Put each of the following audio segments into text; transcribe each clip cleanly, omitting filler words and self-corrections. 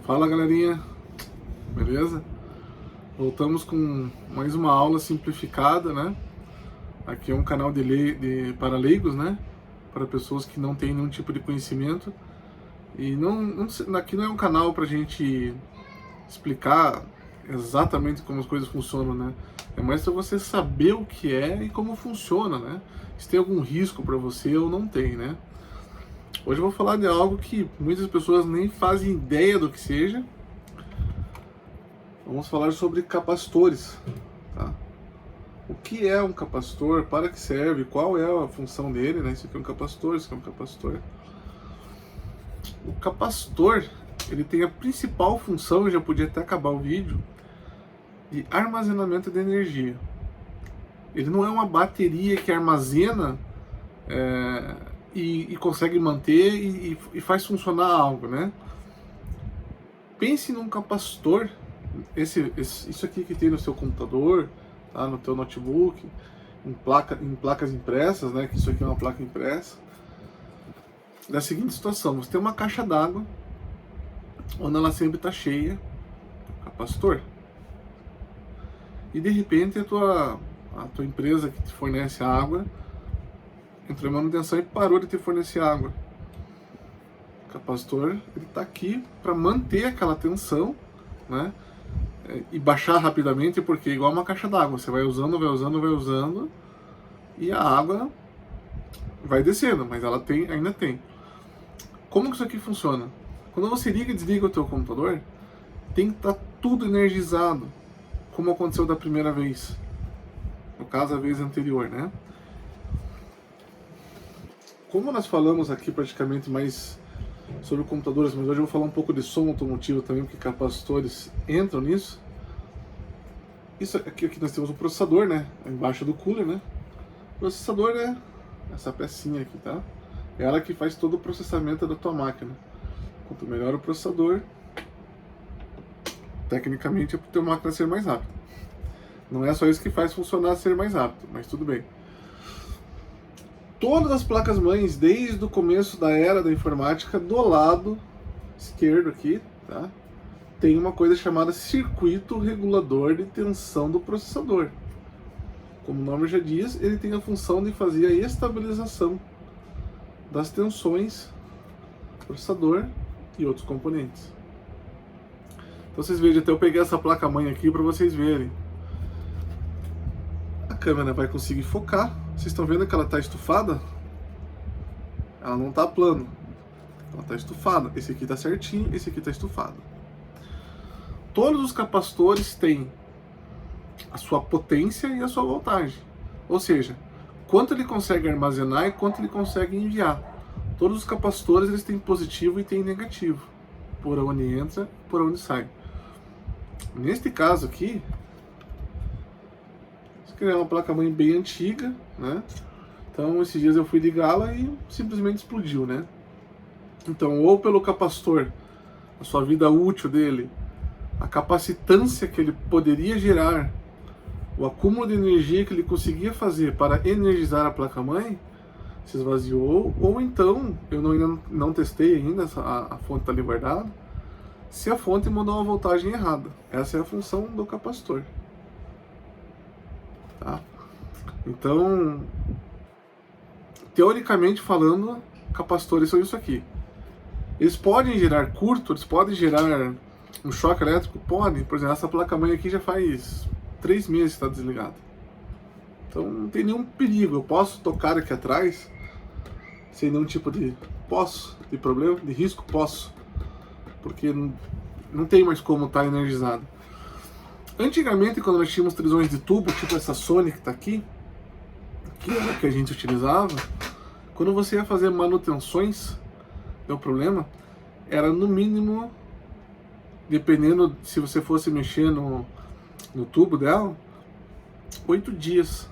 Fala galerinha, beleza? Voltamos com mais uma aula simplificada, né? Aqui é um canal para leigos, né? Para pessoas que não têm nenhum tipo de conhecimento. E aqui não é um canal para a gente explicar exatamente como as coisas funcionam, né? É mais para você saber o que é e como funciona, né? Se tem algum risco para você ou não tem, né? Hoje eu vou falar de algo que muitas pessoas nem fazem ideia do que seja. Vamos falar sobre capacitores, tá? O que é um capacitor, para que serve, qual é a função dele, né? Isso aqui é um capacitor, isso aqui é um capacitor. O capacitor, ele tem a principal função, eu já podia até acabar o vídeo, de armazenamento de energia. Ele não é uma bateria que armazena e consegue manter e faz funcionar algo, né? Pense num capacitor, isso aqui que tem no seu computador, tá, no teu notebook, em placas impressas, né? Que isso aqui é uma placa impressa. Da seguinte situação: você tem uma caixa d'água, onde ela sempre está cheia, capacitor. E de repente a tua empresa que te fornece água entrou em manutenção e parou de te fornecer água. O capacitor, ele está aqui para manter aquela tensão, né? E baixar rapidamente, porque é igual uma caixa d'água, você vai usando, vai usando, vai usando, e a água vai descendo, mas ela ainda tem. Como que isso aqui funciona? Quando você liga e desliga o teu computador, tem que estar tudo energizado, como aconteceu da primeira vez, no caso a vez anterior, né? Como nós falamos aqui praticamente mais sobre computadores, mas hoje eu vou falar um pouco de som automotivo também, porque capacitores entram nisso. Isso aqui nós temos o processador, né? Embaixo do cooler, né? O processador é essa pecinha aqui, tá? É ela que faz todo o processamento da tua máquina. Quanto melhor o processador, tecnicamente é para o teu máquina ser mais rápido. Não é só isso que faz funcionar ser mais rápido, mas tudo bem. Todas as placas-mães, desde o começo da era da informática, do lado esquerdo aqui, tá? Tem uma coisa chamada circuito regulador de tensão do processador. Como o nome já diz, ele tem a função de fazer a estabilização das tensões do processador e outros componentes. Então vocês vejam, até eu peguei essa placa-mãe aqui para vocês verem. A câmera vai conseguir focar. Vocês estão vendo que ela está estufada? Ela não está plano. Ela está estufada. Esse aqui está certinho, esse aqui está estufado. Todos os capacitores têm a sua potência e a sua voltagem. Ou seja, quanto ele consegue armazenar e quanto ele consegue enviar. Todos os capacitores eles têm positivo e têm negativo. Por onde entra, por onde sai. Neste caso aqui, é uma placa-mãe bem antiga, né? Então esses dias eu fui ligá-la e simplesmente explodiu, né? Então, ou pelo capacitor, a sua vida útil dele, a capacitância que ele poderia gerar, o acúmulo de energia que ele conseguia fazer para energizar a placa-mãe, se esvaziou, ou então, eu ainda não testei ainda, a fonte está ali guardada, se a fonte mandou uma voltagem errada. Essa é a função do capacitor. Tá? Então, teoricamente falando, capacitores são isso aqui. Eles podem gerar curto, eles podem gerar um choque elétrico? Podem. Por exemplo, essa placa-mãe aqui já faz 3 meses que está desligada. Então não tem nenhum perigo. Eu posso tocar aqui atrás sem nenhum tipo de problema, de risco? Posso. Porque não tem mais como estar energizado. Antigamente, quando nós tínhamos televisões de tubo, tipo essa Sony que está aqui era que a gente utilizava, quando você ia fazer manutenções, deu problema, era no mínimo, dependendo se você fosse mexer no tubo dela, 8 dias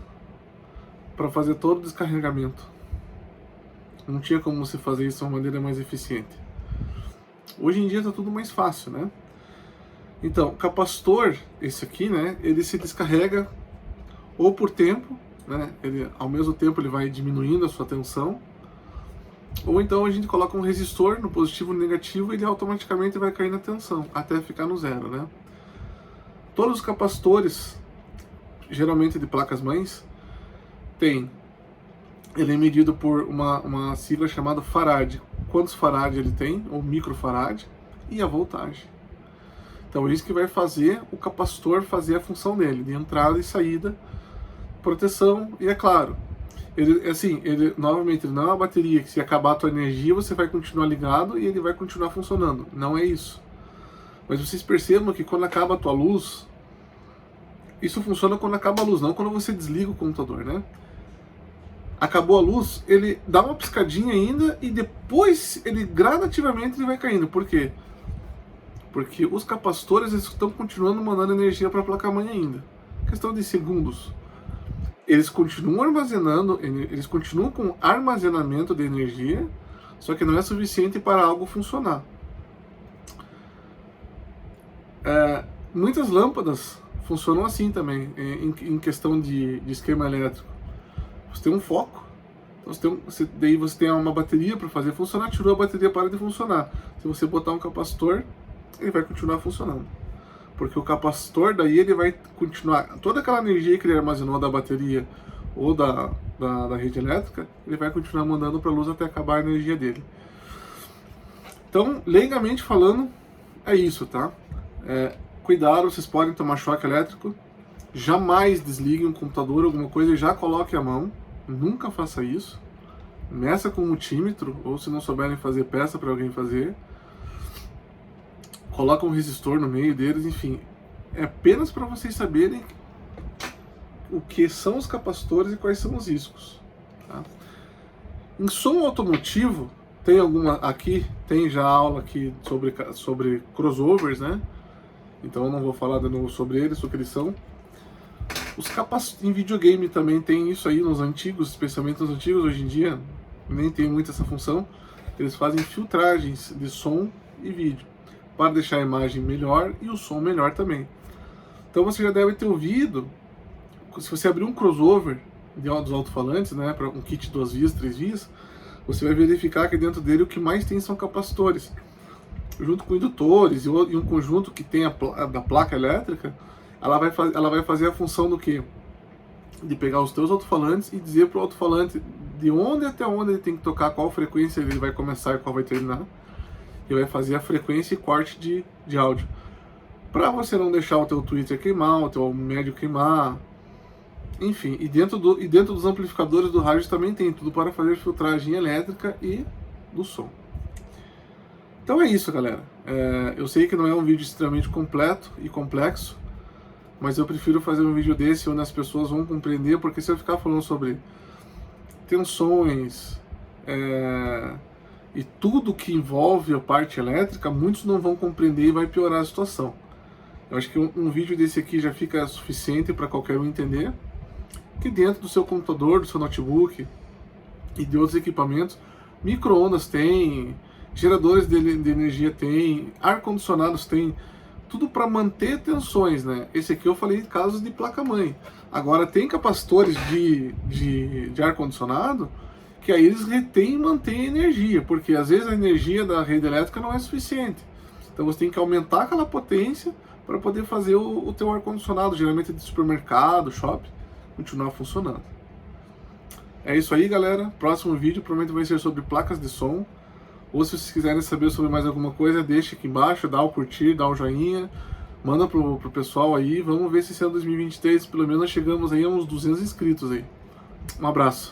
para fazer todo o descarregamento. Não tinha como você fazer isso de uma maneira mais eficiente. Hoje em dia está tudo mais fácil, né? Então, o capacitor, esse aqui, né, ele se descarrega ou por tempo, né, ao mesmo tempo ele vai diminuindo a sua tensão, Ou então a gente coloca um resistor no positivo e no negativo e ele automaticamente vai cair na tensão, até ficar no zero, né? Todos os capacitores, geralmente de placas-mães, ele é medido por uma sigla chamada farad. Quantos farad ele tem, ou microfarad, e a voltagem. Então isso que vai fazer o capacitor fazer a função dele, de entrada e saída, proteção, e é claro, novamente, ele não é uma bateria que se acabar a tua energia você vai continuar ligado e ele vai continuar funcionando. Não é isso. Mas vocês percebam que quando acaba a tua luz, isso funciona quando acaba a luz, não quando você desliga o computador, né? Acabou a luz, ele dá uma piscadinha ainda e depois ele gradativamente ele vai caindo. Por quê? Porque os capacitores eles estão continuando mandando energia para a placa-mãe ainda. Questão de segundos. Eles continuam armazenando, eles continuam com armazenamento de energia, só que não é suficiente para algo funcionar. Muitas lâmpadas funcionam assim também, em questão de esquema elétrico. Você tem um foco, daí você tem uma bateria para fazer funcionar, tirou a bateria, para de funcionar. Se você botar um capacitor, ele vai continuar funcionando. Porque o capacitor daí ele vai continuar, toda aquela energia que ele armazenou da bateria ou da rede elétrica, ele vai continuar mandando para a luz até acabar a energia dele. Então, leigamente falando, é isso, tá? Cuidado, vocês podem tomar choque elétrico. Jamais desliguem um computador, alguma coisa, e já coloque a mão. Nunca faça isso. Meça com um multímetro, ou se não souberem fazer, peça para alguém fazer. Coloca um resistor no meio deles, enfim. É apenas para vocês saberem o que são os capacitores e quais são os riscos. Tá? Em som automotivo, tem já aula aqui sobre crossovers, né? Então eu não vou falar de novo sobre eles, o que eles são. Os capacitores em videogame também tem isso aí nos antigos, especialmente nos antigos. Hoje em dia nem tem muito essa função. Eles fazem filtragens de som e vídeo para deixar a imagem melhor e o som melhor também. Então você já deve ter ouvido, se você abrir um crossover dos alto-falantes, né, para um kit 2 vias, 3 vias, você vai verificar que dentro dele o que mais tem são capacitores, junto com indutores e um conjunto que tem da placa elétrica. Ela vai fazer a função do quê? De pegar os teus alto-falantes e dizer para o alto-falante de onde até onde ele tem que tocar, qual frequência ele vai começar e qual vai terminar. E vai fazer a frequência e corte de áudio. Para você não deixar o teu Twitter queimar, o teu médio queimar. Enfim, e dentro dos amplificadores do rádio também tem tudo para fazer filtragem elétrica e do som. Então é isso, galera. Eu sei que não é um vídeo extremamente completo e complexo, mas eu prefiro fazer um vídeo desse onde as pessoas vão compreender, porque se eu ficar falando sobre tensões e tudo que envolve a parte elétrica, muitos não vão compreender e vai piorar a situação. Eu acho que um vídeo desse aqui já fica suficiente para qualquer um entender que dentro do seu computador, do seu notebook e de outros equipamentos, micro-ondas tem, geradores de energia tem, ar-condicionados tem, tudo para manter tensões, né? Esse aqui eu falei em casos de placa-mãe. Agora tem capacitores de ar-condicionado que aí eles retêm e mantêm a energia, porque às vezes a energia da rede elétrica não é suficiente. Então você tem que aumentar aquela potência para poder fazer o teu ar-condicionado, geralmente de supermercado, shopping, continuar funcionando. É isso aí, galera. Próximo vídeo provavelmente vai ser sobre placas de som. Ou se vocês quiserem saber sobre mais alguma coisa, deixa aqui embaixo, dá o curtir, dá o joinha, manda pro pessoal aí. Vamos ver se esse ano 2023, pelo menos, nós chegamos aí a uns 200 inscritos aí. Um abraço.